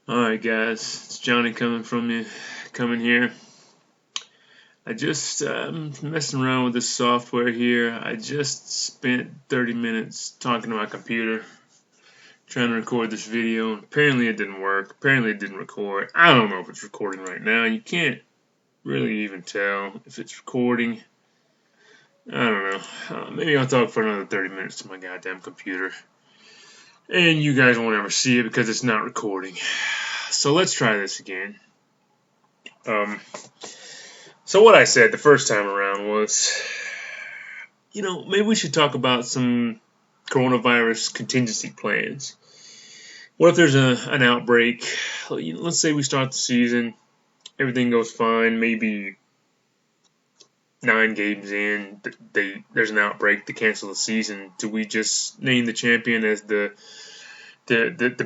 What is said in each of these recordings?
Alright guys, it's Johnny coming here. I just messing around with this software here. I just spent 30 minutes talking to my computer trying to record this video. Apparently it didn't work. Apparently it didn't record. I don't know if it's recording right now. You can't really even tell if it's recording. I don't know. Maybe I'll talk for another 30 minutes to my goddamn computer. And you guys won't ever see it because it's not recording. So let's try this again. So what I said the first time around was, maybe we should talk about some coronavirus contingency plans. What if there's an outbreak? Let's say we start the season, everything goes fine, maybe 9 games in, there's an outbreak to cancel the season. Do we just name the champion as the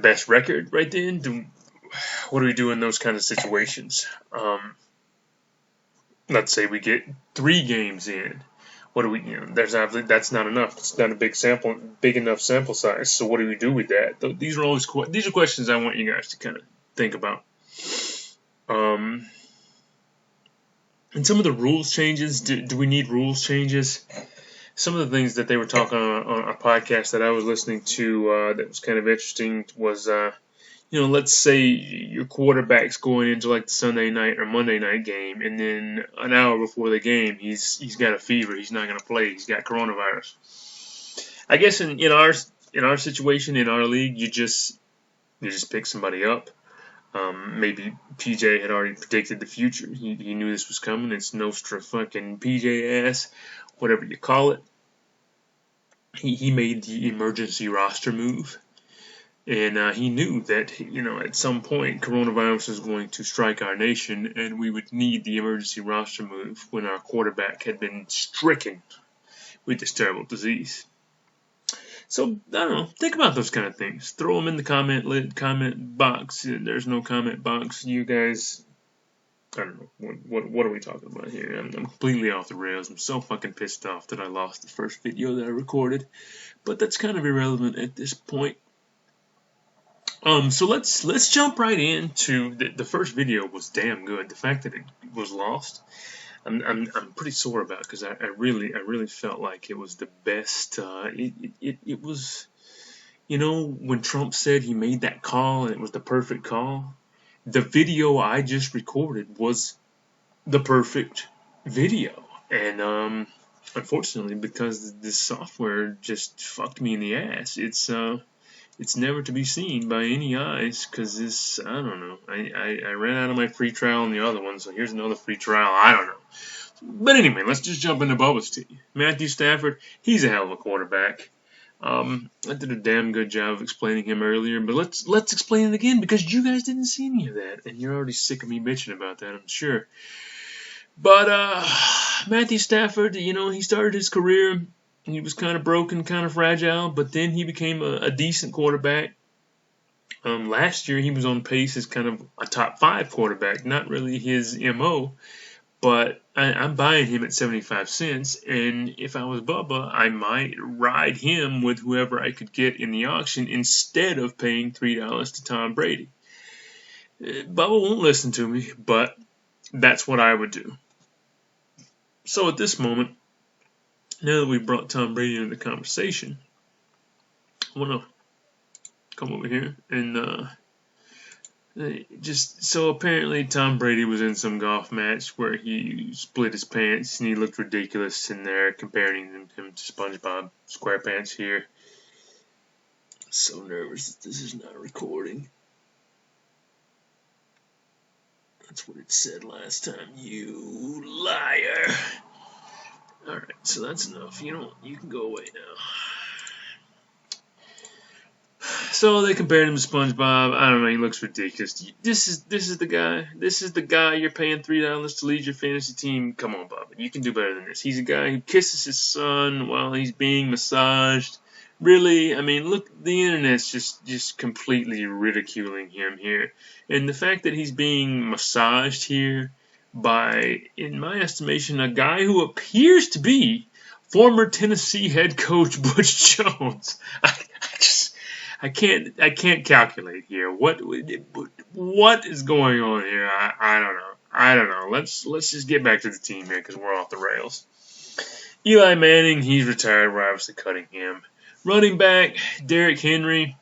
best record right then? What do we do in those kind of situations? Let's say we get 3 games in. What do we? That's not enough. It's not a big enough sample size. So what do we do with that? These are questions I want you guys to kind of think about. And some of the rules changes. Do we need rules changes? Some of the things that they were talking on a podcast that I was listening to that was kind of interesting was. Let's say your quarterback's going into like the Sunday night or Monday night game, and then an hour before the game, he's got a fever. He's not going to play. He's got coronavirus. I guess in our situation in our league, you just pick somebody up. Maybe PJ had already predicted the future. He knew this was coming. It's Nostra fucking PJ ass, whatever you call it. He made the emergency roster move. And he knew that, at some point, coronavirus was going to strike our nation, and we would need the emergency roster move when our quarterback had been stricken with this terrible disease. So, I don't know. Think about those kind of things. Throw them in the comment box. There's no comment box. You guys, I don't know. What are we talking about here? I'm completely off the rails. I'm so fucking pissed off that I lost the first video that I recorded. But that's kind of irrelevant at this point. So let's jump right into the first video. Was damn good. The fact that it was lost, I'm pretty sore about, because I really felt like it was the best. It was, when Trump said he made that call and it was the perfect call. The video I just recorded was the perfect video, and unfortunately, because this software just fucked me in the ass, it's never to be seen by any eyes, because I don't know. I ran out of my free trial on the other one, so here's another free trial. I don't know. But anyway, let's just jump into Bubba's team. Matthew Stafford, he's a hell of a quarterback. I did a damn good job of explaining him earlier, but let's explain it again, because you guys didn't see any of that, and you're already sick of me bitching about that, I'm sure. But Matthew Stafford, he started his career. He was kind of broken, kind of fragile, but then he became a decent quarterback. Last year, he was on pace as kind of a top 5 quarterback. Not really his MO, but I'm buying him at 75 cents. And if I was Bubba, I might ride him with whoever I could get in the auction instead of paying $3 to Tom Brady. Bubba won't listen to me, but that's what I would do. So at this moment, now that we brought Tom Brady into the conversation, I want to come over here and so apparently Tom Brady was in some golf match where he split his pants and he looked ridiculous in there, comparing him to SpongeBob SquarePants here. So nervous that this is not recording. That's what it said last time, you liar. Alright, so that's enough. You can go away now. So they compared him to SpongeBob. I don't know, he looks ridiculous. This is the guy. This is the guy you're paying $3 to lead your fantasy team. Come on, Bob. You can do better than this. He's a guy who kisses his son while he's being massaged. Really, I mean, look, the internet's just completely ridiculing him here. And the fact that he's being massaged here by, in my estimation, a guy who appears to be former Tennessee head coach Butch Jones. I can't calculate here. What is going on here? I don't know. I don't know. Let's just get back to the team here because we're off the rails. Eli Manning, he's retired. We're obviously cutting him. Running back, Derrick Henry.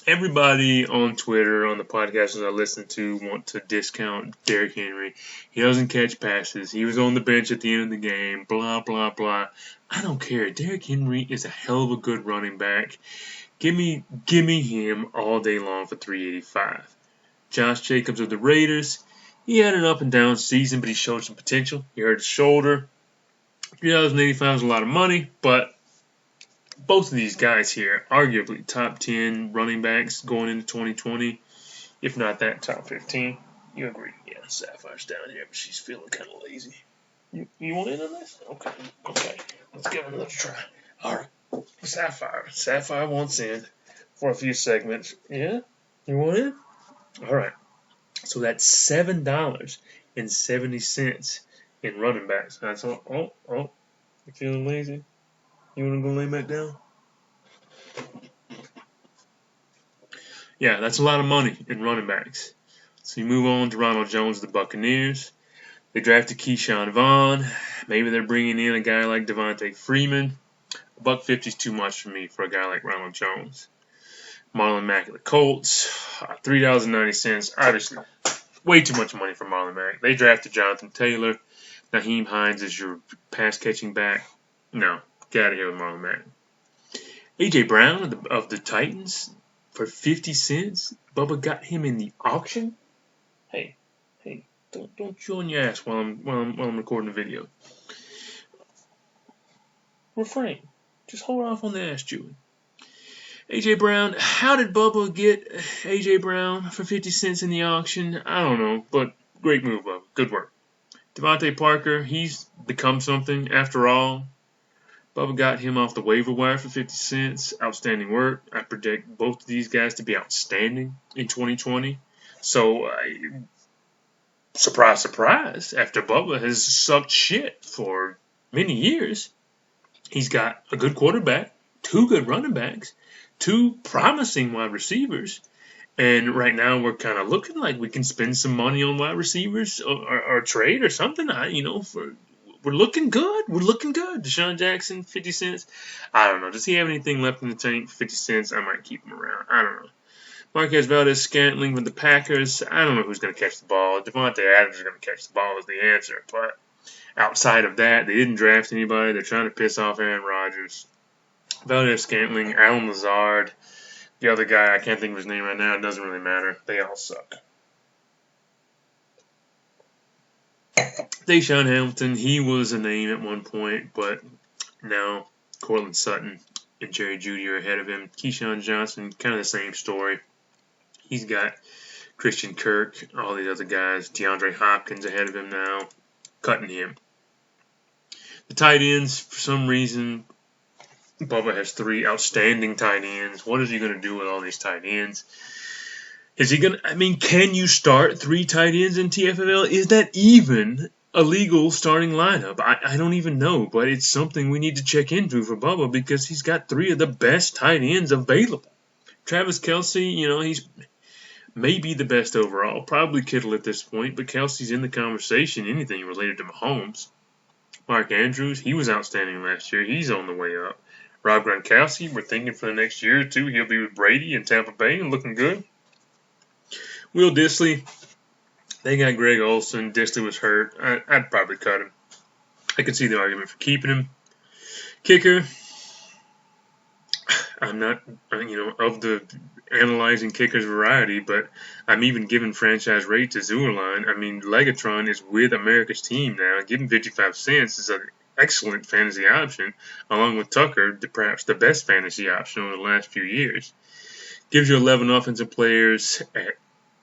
Everybody on Twitter, on the podcasts I listen to, want to discount Derrick Henry. He doesn't catch passes. He was on the bench at the end of the game. Blah, blah, blah. I don't care. Derrick Henry is a hell of a good running back. Give me him all day long for $385. Josh Jacobs of the Raiders. He had an up and down season, but he showed some potential. He hurt his shoulder. $3.85 is a lot of money, but both of these guys here, arguably top 10 running backs going into 2020, if not that, top 15. You agree? Yeah, Sapphire's down here, but she's feeling kind of lazy. You want in on this? Okay. Let's give it another try. All right, Sapphire wants in for a few segments. Yeah? You want in? All right. So that's $7.70 in running backs. That's all. Oh, you feeling lazy? You want to go lay back down? Yeah, that's a lot of money in running backs. So you move on to Ronald Jones, the Buccaneers. They drafted Keyshawn Vaughn. Maybe they're bringing in a guy like Devontae Freeman. $1.50 is too much for me for a guy like Ronald Jones. Marlon Mack of the Colts. $3.90. Obviously, way too much money for Marlon Mack. They drafted Jonathan Taylor. Naheem Hines is your pass-catching back. No, get out of here with Marlon Mack. A.J. Brown of the Titans for 50 cents. Bubba got him in the auction. Hey, don't chew on your ass while I'm recording the video. Refrain. Just hold off on the ass chewing. A.J. Brown. How did Bubba get A.J. Brown for 50 cents in the auction? I don't know, but great move, Bubba. Good work. Devontae Parker. He's become something after all. Bubba got him off the waiver wire for 50 cents. Outstanding work. I predict both of these guys to be outstanding in 2020. So, surprise, surprise, after Bubba has sucked shit for many years, he's got a good quarterback, 2 good running backs, 2 promising wide receivers, and right now we're kind of looking like we can spend some money on wide receivers or trade or something. We're looking good. We're looking good. Deshaun Jackson, 50 cents. I don't know. Does he have anything left in the tank for 50 cents? I might keep him around. I don't know. Marquez Valdez-Scantling with the Packers. I don't know who's going to catch the ball. Devontae Adams is going to catch the ball is the answer. But outside of that, they didn't draft anybody. They're trying to piss off Aaron Rodgers. Valdez-Scantling, Alan Lazard. The other guy, I can't think of his name right now. It doesn't really matter. They all suck. Deshaun Hamilton, he was a name at one point, but now Cortland Sutton and Jerry Jeudy are ahead of him. Keyshawn Johnson, kind of the same story. He's got Christian Kirk, all these other guys. DeAndre Hopkins ahead of him now, cutting him. The tight ends, for some reason, Bubba has 3 outstanding tight ends. What is he going to do with all these tight ends? Is he going to, can you start 3 tight ends in TFFL? Is that even a legal starting lineup? I don't even know, but it's something we need to check into for Bubba because he's got 3 of the best tight ends available. Travis Kelce, he's maybe the best overall. Probably Kittle at this point, but Kelsey's in the conversation, anything related to Mahomes. Mark Andrews, he was outstanding last year. He's on the way up. Rob Gronkowski, we're thinking for the next year or 2, he'll be with Brady in Tampa Bay and looking good. Will Dissly, they got Greg Olsen. Dissly was hurt. I'd probably cut him. I could see the argument for keeping him. Kicker, I'm not, of the analyzing kickers variety, but I'm even giving franchise rate to Zuerlein. Legatron is with America's team now. Give him 55 cents is an excellent fantasy option, along with Tucker, perhaps the best fantasy option over the last few years. Gives you 11 offensive players at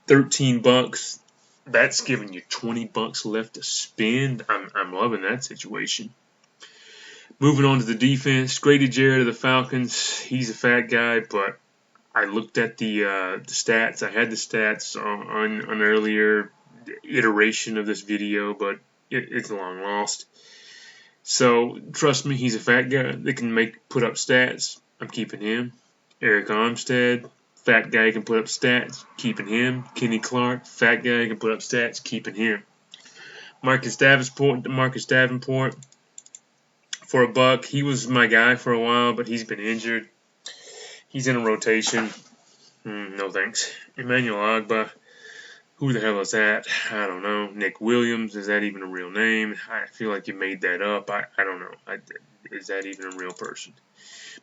$13. That's giving you $20 left to spend. I'm loving that situation. Moving on to the defense, Grady Jarrett of the Falcons. He's a fat guy, but I looked at the stats. I had the stats on an earlier iteration of this video, but it's long lost. So trust me, he's a fat guy that can put up stats. I'm keeping him. Eric Armstead, fat guy can put up stats, keeping him. Kenny Clark, fat guy can put up stats, keeping him. Marcus Davenport, for $1. He was my guy for a while, but he's been injured. He's in a rotation. No thanks. Emmanuel Ogbah, who the hell is that? I don't know. Nick Williams, is that even a real name? I feel like you made that up. I don't know. Is that even a real person?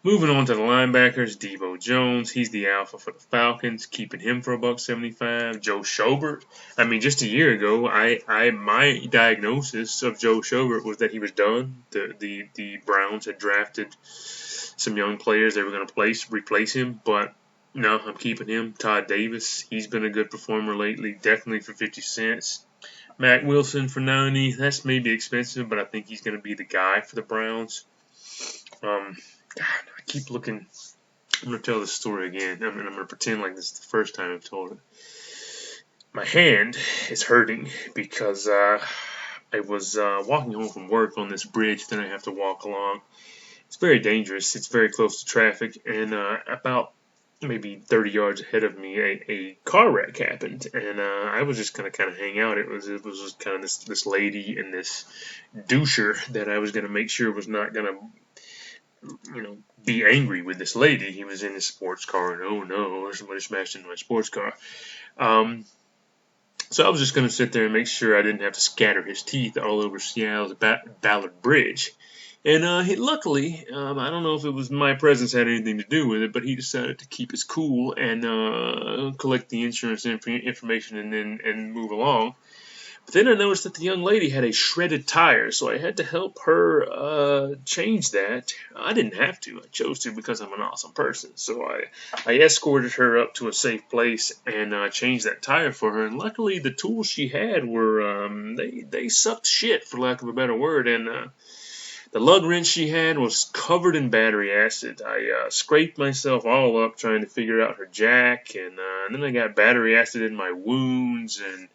Moving on to the linebackers, Devo Jones. He's the alpha for the Falcons, keeping him for $1.75. Joe Schobert. I mean, just a year ago, my diagnosis of Joe Schobert was that he was done. The Browns had drafted some young players they were going to replace him, but no, I'm keeping him. Todd Davis, he's been a good performer lately, definitely for 50 cents. Matt Wilson for 90. That's maybe expensive, but I think he's going to be the guy for the Browns. I keep looking. I'm going to tell this story again. I'm going to pretend like this is the first time I've told it. My hand is hurting because I was walking home from work on this bridge that I have to walk along. It's very dangerous. It's very close to traffic, and about maybe 30 yards ahead of me, a car wreck happened, and I was just going to kind of hang out. It was just kind of this lady and this doucher that I was going to make sure was not going to, be angry with this lady. He was in his sports car, and oh no, somebody smashed into my sports car. So I was just going to sit there and make sure I didn't have to scatter his teeth all over Seattle's Ballard Bridge. And luckily, I don't know if it was my presence had anything to do with it, but he decided to keep his cool and collect the insurance information and move along. But then I noticed that the young lady had a shredded tire, so I had to help her change that. I didn't have to. I chose to because I'm an awesome person. So I escorted her up to a safe place and changed that tire for her. And luckily, the tools she had were they sucked shit, for lack of a better word, and the lug wrench she had was covered in battery acid. I scraped myself all up trying to figure out her jack, and then I got battery acid in my wounds, and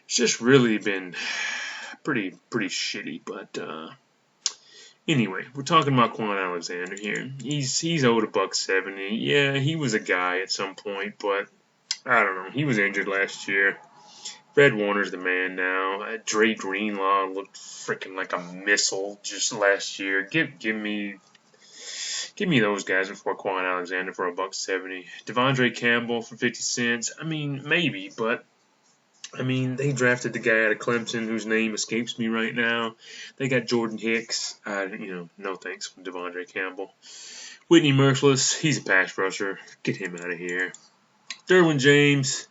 it's just really been pretty shitty. But anyway, we're talking about Quan Alexander here. He's owed $1.70. Yeah, he was a guy at some point, but I don't know. He was injured last year. Fred Warner's the man now. Dre Greenlaw looked freaking like a missile just last year. Give me those guys before Quan Alexander for $1.70. Devondre Campbell for 50 cents. I mean, maybe, but I mean, they drafted the guy out of Clemson whose name escapes me right now. They got Jordan Hicks. No thanks from Devondre Campbell. Whitney Merciless, he's a pass rusher. Get him out of here. Derwin James.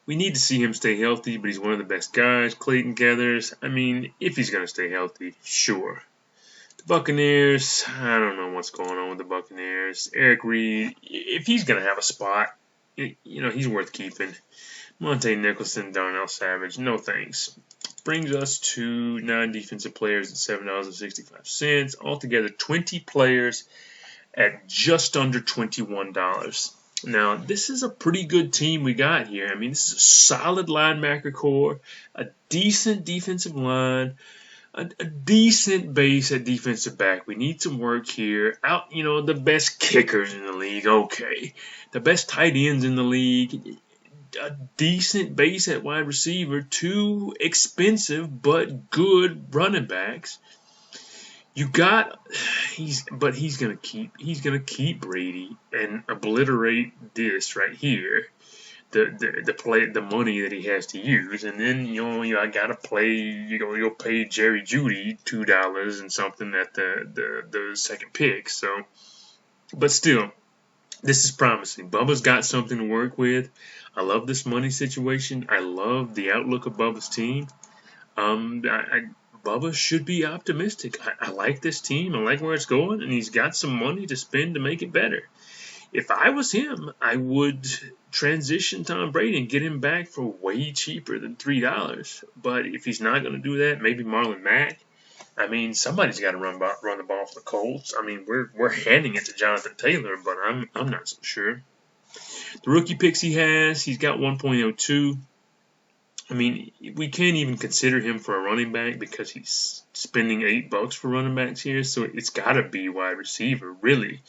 We need to see him stay healthy, but he's one of the best guys. Clayton Gathers, I mean, if he's going to stay healthy, sure. The Buccaneers, I don't know what's going on with the Buccaneers. Eric Reed, if he's going to have a spot, he's worth keeping. Monte Nicholson, Darnell Savage, no thanks. Brings us to 9 defensive players at $7.65. Altogether, 20 players at just under $21. Now, this is a pretty good team we got here. I mean, this is a solid linebacker core, a decent defensive line, a decent base at defensive back. We need some work here. The best kickers in the league, okay. The best tight ends in the league, a decent base at wide receiver, 2 expensive but good running backs. He's gonna keep Brady and obliterate this right here, the money that he has to use, and then I gotta play. You'll pay Jerry Jeudy $2 and something at the second pick. So, but still, this is promising. Bubba's got something to work with. I love this money situation. I love the outlook of Bubba's team. Bubba should be optimistic. I like this team. I like where it's going, and he's got some money to spend to make it better. If I was him, I would transition Tom Brady and get him back for way cheaper than $3. But if he's not going to do that, maybe Marlon Mack. I mean, somebody's got to run the ball for the Colts. I mean, we're handing it to Jonathan Taylor, but I'm not so sure. The rookie picks he has, he's got 1.02. I mean, we can't even consider him for a running back because he's spending $8 for running backs here, so it's got to be wide receiver, really.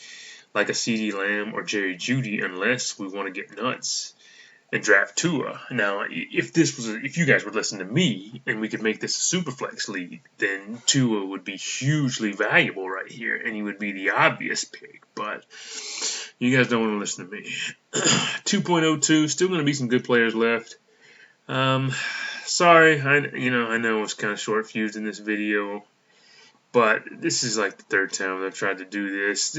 like a CeeDee Lamb or Jerry Jeudy, unless we want to get nuts and draft Tua. Now, if you guys would listen to me and we could make this a super flex league, then Tua would be hugely valuable right here, and he would be the obvious pick. But you guys don't want to listen to me. 2.02, still going to be some good players left. Sorry, I know it's kind of short fused in this video, but this is like the third time I've tried to do this.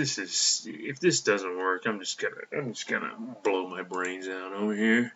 If this doesn't work, I'm just gonna blow my brains out over here.